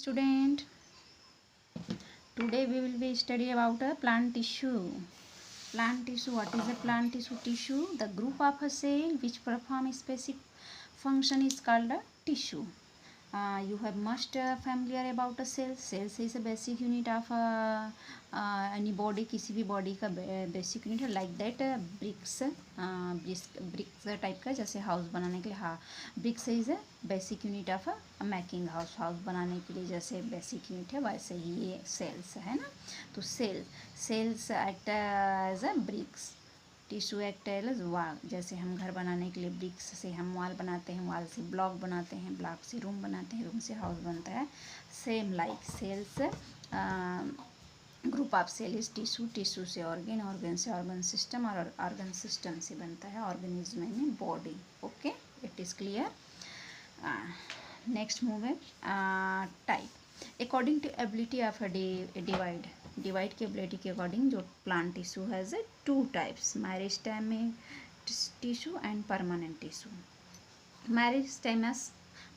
student. Today we will be study about a plant tissue. Plant tissue. What is a plant tissue? Tissue, the group of a cell which perform a specific function is called a tissue. You have must familiar about a cell. Cells is a basic unit of any body. किसी भी body का basic unit है. Like that bricks bricks type का, जैसे house बनाने के लिए हाँ bricks is a basic unit of a making house. house बनाने के लिए जैसे basic unit है वैसे ही ये cells है ना. तो cells act as a bricks. Tissue act as wall. जैसे हम घर बनाने के लिए ब्रिक्स से हम वॉल बनाते हैं, वॉल से ब्लॉक बनाते हैं, ब्लॉक से रूम बनाते हैं, रूम से हाउस बनता है. Same like cells group of cell is tissue. Tissue से ऑर्गन, ऑर्गन से ऑर्गन सिस्टम और ऑर्गन सिस्टम से बनता है organism in body. Okay, it is clear. Next move है type. According to ability of divide की एबिलिटी के according जो plant tissue has two types, meristematic tissue and permanent tissue.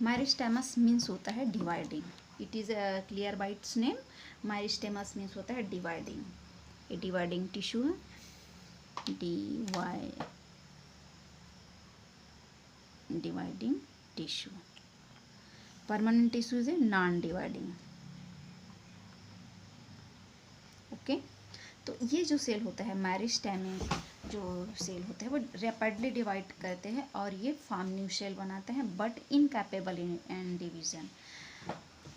Meristems means होता है dividing. It is clear by its name. Meristems means होता है dividing. ये dividing tissue है. Dividing tissue. Permanent tissue is a non dividing. Okay, तो ये जो cell होता है मेरिस्टेमिक जो सेल होते हैं वो रैपिडली डिवाइड करते हैं और ये फॉर्म न्यू सेल बनाते हैं बट इनकैपेबल इन डिवीज़न.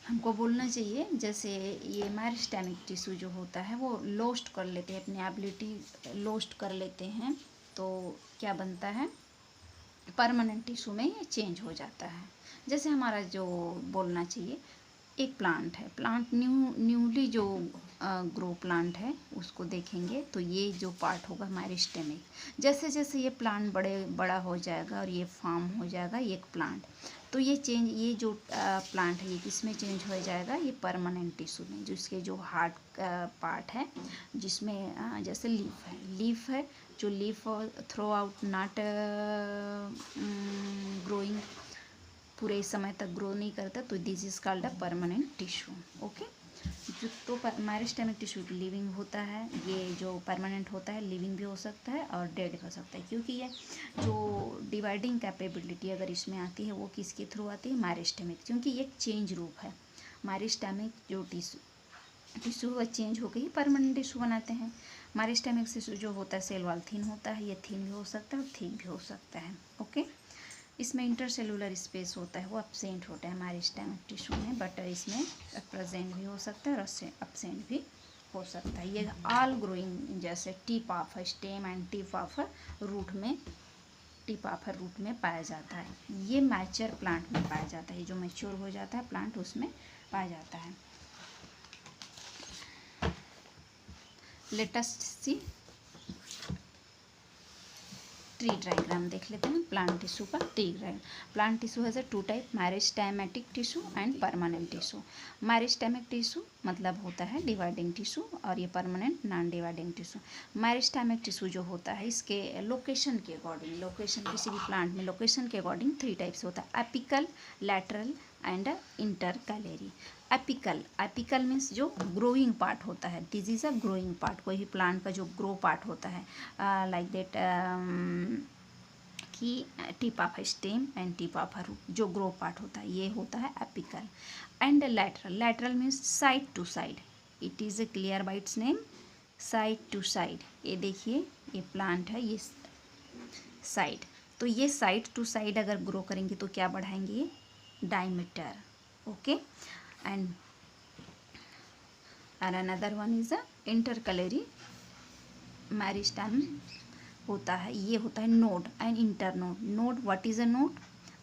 हमको बोलना चाहिए जैसे ये मेरिस्टेमिक टिश्यू जो होता है वो लॉस्ट कर लेते हैं, अपनी एबिलिटी लॉस्ट कर लेते हैं, तो क्या बनता है परमानेंट टिश्यू में ये चेंज हो जाता है. जैसे हमारा जो बोलना चाहिए एक प्लांट है, प्लांट न्यूली जो ग्रो प्लांट है उसको देखेंगे तो ये जो पार्ट होगा मेरिस्टेमिक. जैसे जैसे ये प्लांट बड़ा हो जाएगा और ये फॉर्म हो जाएगा एक प्लांट, तो ये जो प्लांट है ये किस में चेंज हो जाएगा, ये परमानेंट टिश्यू में. जिसके जो हार्ड पार्ट है जिसमें जैसे लीफ है जो leaf throw out not growing, पूरे समय तक ग्रो नहीं करता, तो this is called a permanent tissue. Okay, जो तो मेरिस्टेमिक टिश्यू लिविंग होता है, ये जो परमानेंट होता है लिविंग भी हो सकता है और डेड हो सकता है, क्योंकि ये जो डिवाइडिंग कैपेबिलिटी अगर इसमें आती है वो किसके थ्रू आती है, मेरिस्टेमिक. क्योंकि ये चेंज रूप है. मेरिस्टेमिक जो टिश्यू वह चेंज हो गई परमानेंट टिश्यू बनाते हैं. मेरिस्टेमिक टिश्यू जो होता है सेल वॉल थिन होता है, ये थिन भी हो सकता है और थिक भी हो सकता है. ओके, इसमें इंटरसेलुलर स्पेस होता है वो एब्सेंट होता है मेरिस्टेमिक टिश्यू में, बट इसमें प्रेजेंट भी हो सकता है और एब्सेंट भी हो सकता है. ये ऑल ग्रोइंग जैसे tip of stem and tip of root में पाया जाता है. ये मैच्योर प्लांट में पाया जाता है. जो मैच्योर हो जाता है प्लांट उसमें पाया जाता है. लेटेस्ट सी ट्री डायग्राम देख लेते हैं. प्लांट टिश्यू का tree diagram. Plant tissue has two type, meristematic tissue and permanent tissue. Meristematic tissue मतलब होता है डिवाइडिंग टिश्यू और ये permanent non dividing tissue. Meristematic tissue जो होता है इसके लोकेशन के अकॉर्डिंग, लोकेशन किसी भी प्लांट में लोकेशन के अकॉर्डिंग थ्री टाइप्स होता है, apical, lateral and intercalary. Apical means जो ग्रोइंग पार्ट होता है. This is a growing part. कोई भी प्लांट का जो ग्रो पार्ट होता है लाइक दैट कि tip of stem and tip of root, जो ग्रो पार्ट होता है ये होता है apical. And lateral means side to side. It is clear by its name, side to side. ये देखिए ये प्लांट है, ये साइड, तो ये साइड टू साइड अगर ग्रो करेंगे तो क्या बढ़ाएंगे, diameter. Okay, and another one is a intercalary. Meristem होता है, ये होता है node and internode. Node, what is a node,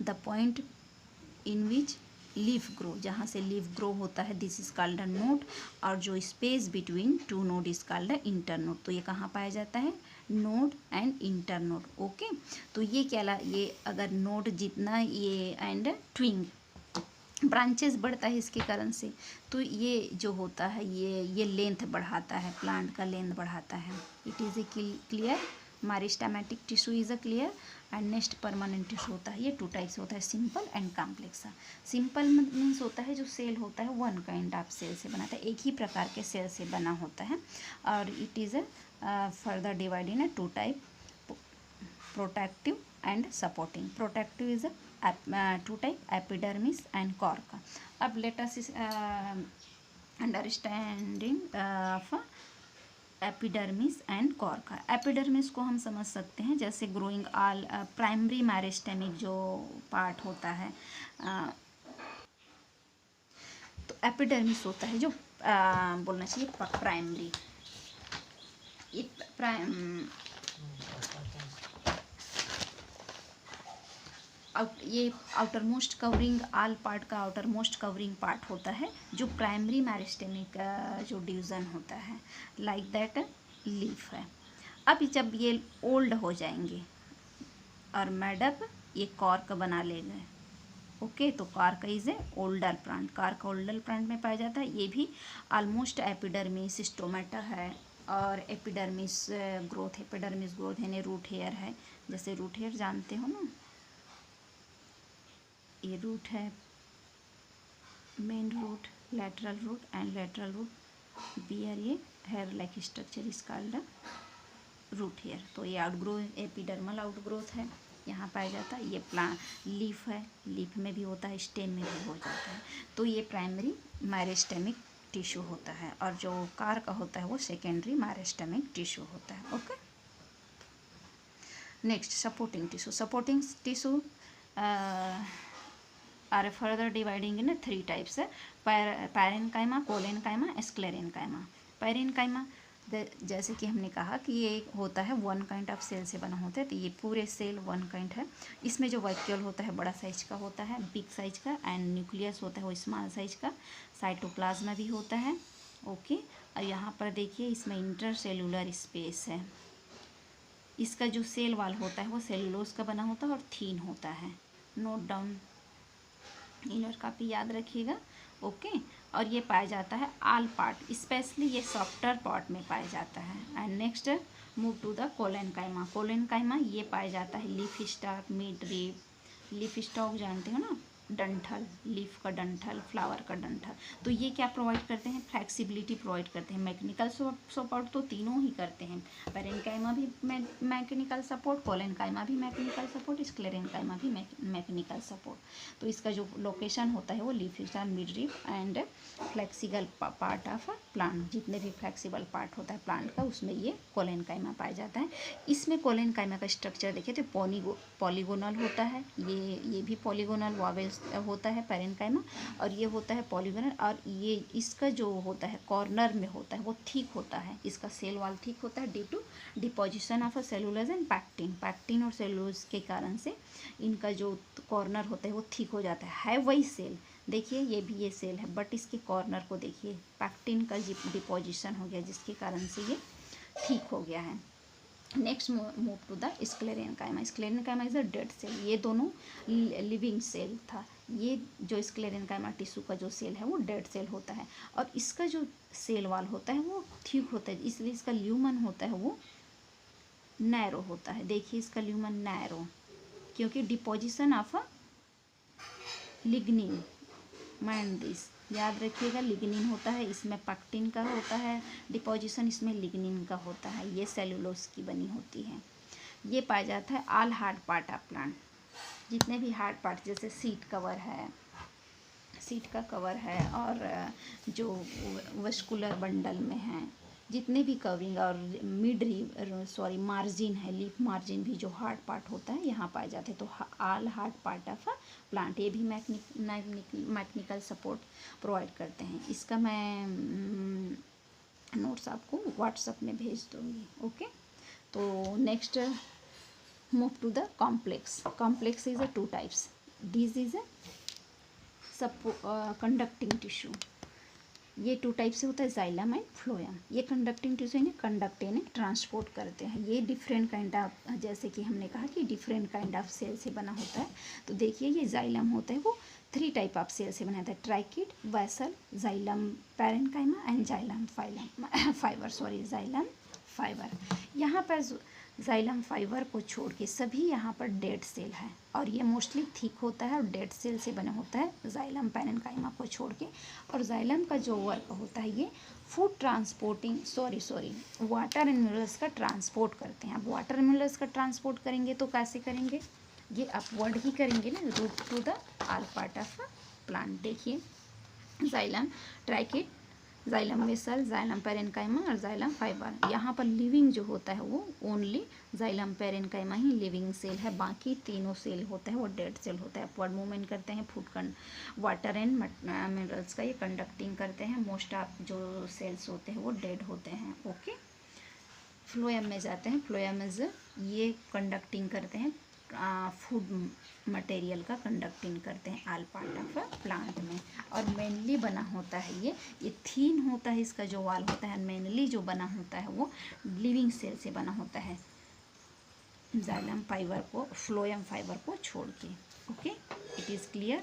the point in which leaf grow, जहाँ से लीफ ग्रो होता है, this is called a node. और जो space between two node is called a internode. तो ये कहाँ पाया जाता है, नोड एंड इंटरनोड. ओके, तो ये क्या ये अगर नोड जितना ये एंड ट्विंग ब्रांचेस बढ़ता है इसके कारण से, तो ये जो होता है ये लेंथ बढ़ाता है, प्लांट का लेंथ बढ़ाता है. It is a clear. Meristematic tissue is a clear and next permanent tissue होता है। ये टू टाइप्स होता है, simple and complex. Simple means होता है जो सेल होता है वन काइंड ऑफ सेल से बनाता है, एक ही प्रकार के सेल से बना होता है। और it is further divide in two type, protective and supporting. Protective is two type, epidermis and cork. अब let us understanding of epidermis and cork. Epidermis को हम समझ सकते हैं जैसे ग्रोइंग ऑल प्राइमरी मेरिस्टेमिक जो पार्ट होता है, तो एपिडर्मिस होता है जो बोलना चाहिए प्राइमरी, ये outer most covering all part का आउटर मोस्ट कवरिंग पार्ट होता है जो प्राइमरी मेरिस्टेमिक जो डिवीज़न होता है, लाइक दैट लीफ है। अब जब ये ओल्ड हो जाएंगे और मैडअप ये कॉर्क बना लेंगे, ओके, तो cork is a older plant. Cork older plant में पाया जाता है। ये भी ऑलमोस्ट एपिडर्मिस स्टोमेटा है और एपिडर्मिस ग्रोथ, एपिडर्मिस ग्रोथ यानी रूट हेयर है। जैसे रूट हेयर जानते हो ना, ये रूट है, main root, lateral root and lateral root bear ये hair like structure is called root hair. तो ये आउटग्रो, एपिडर्मल आउटग्रोथ है, यहाँ पाया जाता है। ये प्लांट लीफ है, लीफ में भी होता है, स्टेम में भी हो जाता है। तो ये प्राइमरी मेरिस्टेमिक टिश्यू होता है और जो कॉर्क होता है वो सेकेंडरी मेरिस्टेमिक टिश्यू होता है। Okay, next supporting tissue. Supporting tissue are further dividing in 3 types है, पैरेन्काइमा, कोलेन्काइमा, स्क्लेरेन्काइमा। पैरेन्काइमा जैसे कि हमने कहा कि ये होता है वन काइंड ऑफ सेल से बना होता है, तो ये पूरे सेल वन काइंड है। इसमें जो वैक्यूल होता है बड़ा साइज का होता है, बिग साइज का, एंड न्यूक्लियस होता है वो स्मॉल साइज का, साइटोप्लाज्मा भी होता है। ओके, और यहाँ पर देखिए इसमें इंटरसेलुलर स्पेस है। इसका जो सेल वाल होता है वो सेलुलोज का बना होता है और थीन होता है। नोट डाउन, इनर कापी याद रखिएगा। ओके, और ये पाया जाता है आल पार्ट, स्पेशली ये सॉफ्टर पार्ट में पाया जाता है। And next move to the collenchyma. Collenchyma ये पाया जाता है leaf stalk, mid leaf. Leaf stalk जानते हो ना, डंठल, लीफ का डंठल, फ्लावर का डंठल। तो ये क्या प्रोवाइड करते हैं, फ्लेक्सिबिलिटी प्रोवाइड करते हैं। मैकेनिकल सपोर्ट तो तीनों ही करते हैं, पैरेन्काइमा भी मैकेनिकल सपोर्ट, कोलेन्काइमा भी मैकेनिकल सपोर्ट, स्क्लेरेन्काइमा भी मैकेनिकल सपोर्ट। तो इसका जो लोकेशन होता है वो leaf stalk, mid leaf and flexible part of plant. जितने भी फ्लेक्सिबल पार्ट होता है प्लांट का उसमें ये कोलेन्काइमा पाया जाता है। इसमें कोलेन्काइमा का स्ट्रक्चर देखिए तो पॉलीगोनल होता है, ये भी पॉलीगोनल वॉवेल्स होता है पैरेन्काइमा, और ये होता है पॉलीगोनल। और ये इसका जो होता है कॉर्नर में होता है वो थिक होता है, इसका सेल वॉल थिक होता है due to deposition of cellulose and pectin. Pectin और सेलुलोज के कारण से इनका जो कॉर्नर होता है वो थिक हो जाता है वही सेल। देखिए ये भी ये सेल है, बट इसके कॉर्नर को देखिए पैक्टिन का डिपोजिशन हो गया जिसके कारण से ये ठीक हो गया है। Next move to the sclerenchyma. Sclerenchyma is a dead cell. ये दोनों लिविंग सेल था। ये जो स्क्लेरेन्काइमा टिश्यू का जो सेल है वो डेड सेल होता है और इसका जो सेल वाल होता है वो ठीक होता है, इसलिए इसका ल्यूमन होता है वो नैरो होता है। देखिए इसका ल्यूमन नैरो, क्योंकि deposition of lignin, mind this, याद रखिएगा लिग्निन होता है, इसमें पैक्टिन का होता है डिपोजिशन, इसमें लिग्निन का होता है। ये सेलुलोज की बनी होती है। ये पाया जाता है all hard part of plant. जितने भी हार्ड पार्ट जैसे सीट कवर है, सीट का कवर है, और जो वस्कुलर बंडल में है जितने भी कवरिंग, और मार्जिन है, लीफ मार्जिन भी जो हार्ड पार्ट होता है यहाँ पाए जाते हैं। तो all hard part of plant ये भी मैकेनिकल सपोर्ट प्रोवाइड करते हैं। इसका मैं नोट्स आपको व्हाट्सएप में भेज दूँगी। ओके, तो next move to the complex. Complex is a two types, this is a conducting tissue. ये टू टाइप से होता है, जाइलम एंड फ्लोएम। ये कंडक्टिंग टिश्यू इन्हें कंडक्ट यानी ट्रांसपोर्ट करते हैं। ये डिफरेंट काइंड ऑफ, जैसे कि हमने कहा कि डिफरेंट काइंड ऑफ सेल से बना होता है। तो देखिए ये जाइलम होता है वो 3 टाइप ऑफ सेल से बना होता है, tracheid, vessel, xylem parenchyma and xylem fibre, xylem fibre. यहाँ पर जाइलम फाइबर को छोड़ के सभी यहाँ पर डेड सेल है, और ये मोस्टली थिक होता है और डेड सेल से बना होता है जाइलम पैरेन्काइमा को छोड़ के। और जाइलम का जो वर्क होता है ये food transporting water and minerals का ट्रांसपोर्ट करते हैं। अब वाटर मिनरल्स का ट्रांसपोर्ट करेंगे तो कैसे करेंगे, ये अपवर्ड ही करेंगे ना, root to the all part of plant. देखिए xylem tracheid, xylem vessel, xylem parenchyma और जाइलम फाइबर। यहाँ पर लिविंग जो होता है वो ओनली जाइलम पैरेन्काइमा ही लिविंग सेल है, बाकी तीनों सेल होता है वो डेड सेल होता है। अपवर्ड मूवमेंट करते हैं, फूड वाटर एंड मिनरल्स का ये कंडक्टिंग करते हैं। मोस्ट ऑफ जो सेल्स होते हैं वो डेड होते हैं। ओके, फ्लोएम में जाते हैं। फ्लोएम इज ये कंडक्टिंग करते हैं, फूड मटेरियल का कंडक्टिंग करते हैं ऑल पार्ट ऑफ प्लांट में। और मेनली बना होता है ये थीन होता है, इसका जो वाल होता है मेनली जो बना होता है वो लिविंग सेल से बना होता है, जाइलम फाइबर को, फ्लोएम फाइबर को छोड़ के। Okay, it is clear.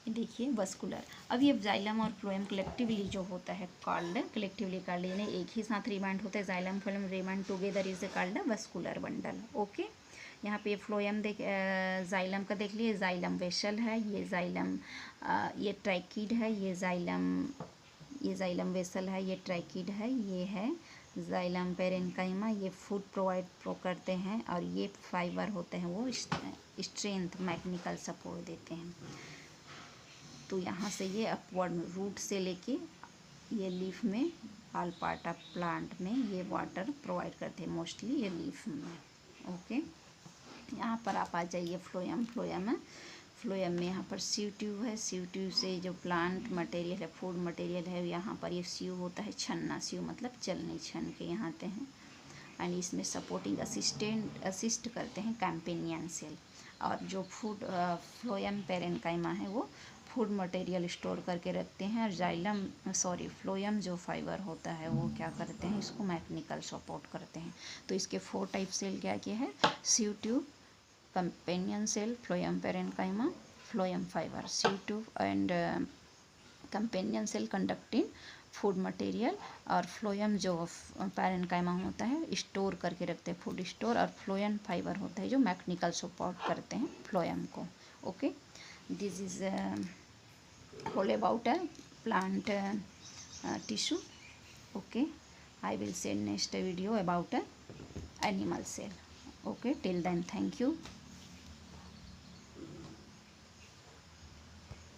देखिए वस्कुलर, अब ये जाइलम और फ्लोएम कलेक्टिवली जो होता है कलेक्टिवली कॉल्ड, यानी एक ही साथ रिमांड होता है, xylem phloem remand together is called vascular bundle. Okay, यहाँ पे फ्लोएम जाइलम का देख लिए, जाइलम वेसल है, ये जाइलम ये ट्राइकिड है, ये जाइलम वेसल है, ये ट्राइकिड है, ये है जाइलम पैरेन्काइमा, ये फूड प्रोवाइड करते हैं, और ये फाइबर होते हैं वो स्ट्रेंथ मैकेनिकल सपोर्ट देते हैं। तो यहाँ से ये अपवर्ड रूट से लेके ये लीफ में ऑल पार्ट ऑफ प्लांट में ये वाटर प्रोवाइड करते हैं, मोस्टली ये लीफ में। ओके, यहाँ पर आप आ जाइए फ्लोएम में यहाँ पर सीव ट्यूब है, सीव ट्यूब से जो प्लांट मटेरियल है, फूड मटेरियल है, यहाँ पर ये सीव होता है छन्ना, सीव मतलब चलने छन के यहाँ आते हैं, एंड इसमें सपोर्टिंग असिस्ट करते हैं कैम्पेनियन सेल। और जो फूड फ्लोएम पैरेन्काइमा है वो फूड मटेरियल स्टोर करके रखते हैं, और फ्लोएम जो फाइबर होता है वो क्या करते हैं, इसको मैकेनिकल सपोर्ट करते हैं। तो इसके 4 टाइप सेल क्या क्या है, sieve tube, companion cell, phloem parenchyma, phloem fibre. Sieve tube and companion cell conducting food material, और फ्लोएम जो पैरेन्काइमा होता है स्टोर करके रखते हैं फूड स्टोर, और फ्लोएम फाइबर होता है जो मैकेनिकल सपोर्ट करते हैं फ्लोएम को। Okay, this is all about a plant tissue. Okay, I will send next video about a animal cell. Okay, till then thank you.